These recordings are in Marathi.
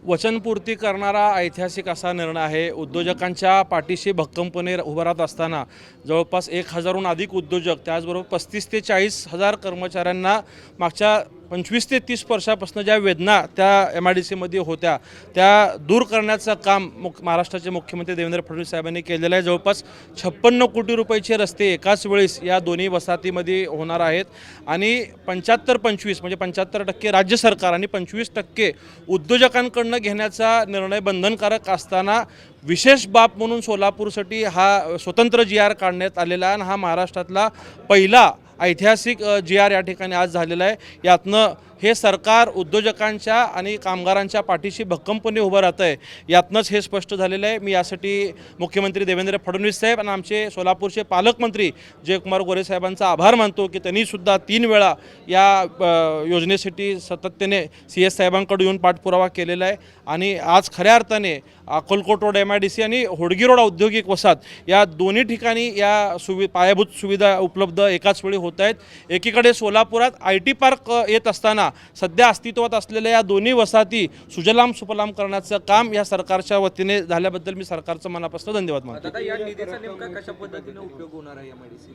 वचनपूर्ती करणारा ऐतिहासिक असा निर्णय आहे। उद्योजकांच्या पाठीशी भक्कमपणे उभं राहत असताना जवळपास 1000हून अधिक उद्योजक त्याचबरोबर 35 ते 40 हजार कर्मचाऱ्यांना मागच्या 25 ते 30 वर्षापासून ज्या वेदना त्या MIDCमध्ये होत्या त्या दूर करण्याचं काम महाराष्ट्राचे मुख्यमंत्री देवेंद्र फडणवीस साहेबांनी केलेलं आहे। जवळपास 56 कोटी रुपयाचे रस्ते एकाच वेळेस या दोन्ही वसाहतीमध्ये होणार आहेत आणि 75-25 म्हणजे 75% राज्य सरकार आणि 25% उद्योजकांकडून घेण्याचा निर्णय बंधनकारक असताना विशेष बाब म्हणून सोलापूरसाठी हा स्वतंत्र GR काढण्यात आलेला आहे आणि हा महाराष्ट्रातला पहिला ऐतिहासिक GR या ठिकाणी आज झालेला आहे। यातनं हे सरकार उद्योजकांच्या आणि कामगारांच्या पाठीशी भक्कमपणे उभं राहतं आहे, यातनंच हे स्पष्ट झालेलं आहे। मी यासाठी मुख्यमंत्री देवेंद्र फडणवीस साहेब आणि आमचे सोलापूरचे पालकमंत्री जयकुमार गोरे साहेबांचा आभार मानतो की त्यांनीसुद्धा 3 वेळा या योजनेसाठी सातत्याने CS साहेबांकडे येऊन पाठपुरावा केलेला आहे आणि आज खऱ्या अर्थाने अक्कलकोट रोड MIDC आणि होडगी रोड औद्योगिक वसाहत या दोन्ही ठिकाणी या पायाभूत सुविधा उपलब्ध एकाच वेळी होत आहेत। एकीकडे सोलापुरात IT पार्क येत असताना सध्या अस्तित्वात असलेल्या या दोन्ही वसाहती सुजलाम सुफलाम करण्याचं काम या सरकारच्या वतीने झाल्याबद्दल मी सरकारचं मनापासून धन्यवाद मानतो। आता या निधीचा नेमका कशा पद्धतीने उपयोग होणार आहे MIDC?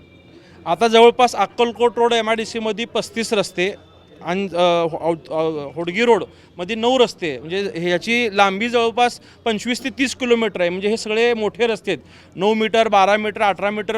आता जवळपास अक्कलकोट रोड MIDCमध्ये 35 रस्ते आणि होडगी रोडमध्ये 9 रस्ते म्हणजे ह्याची लांबी जवळपास 25 ते 30 किलोमीटर आहे। म्हणजे हे सगळे मोठे रस्ते आहेत, 9 मीटर 12 मीटर 18 मीटर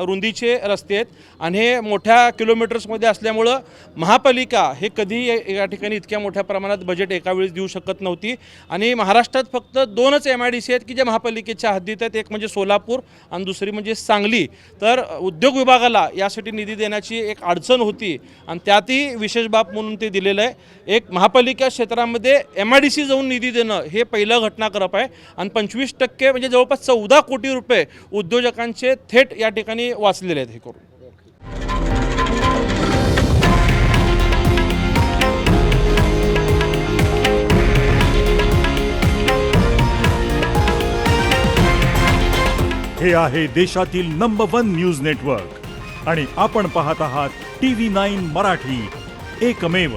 रुंदीचे रस्ते आहेत आणि हे मोठ्या किलोमीटर्समध्ये असल्यामुळं महापालिका हे कधी या ठिकाणी इतक्या मोठ्या प्रमाणात बजेट एका वेळेस देऊ शकत नव्हती आणि महाराष्ट्रात फक्त 2च MIDC आहेत की जे महापालिकेच्या हद्दीत आहेत, एक म्हणजे सोलापूर आणि दुसरी म्हणजे सांगली। तर उद्योग विभागाला यासाठी निधी देण्याची एक अडचण होती आणि त्यातही विशेष म्हणून ते दिलेलं आहे। एक महापालिका क्षेत्रामध्ये MIDC जाऊन निधी देणं हे पहिलं घटनाक्रम आहे आणि 25% म्हणजे जवळपास 14 कोटी रुपये उद्योजकांचे थेट या ठिकाणी वाचलेले आहेत। हे करून हे आहे देशातील नंबर 1 न्यूज नेटवर्क आणि आपण पाहत आहात TV9 मराठी, एकमेव।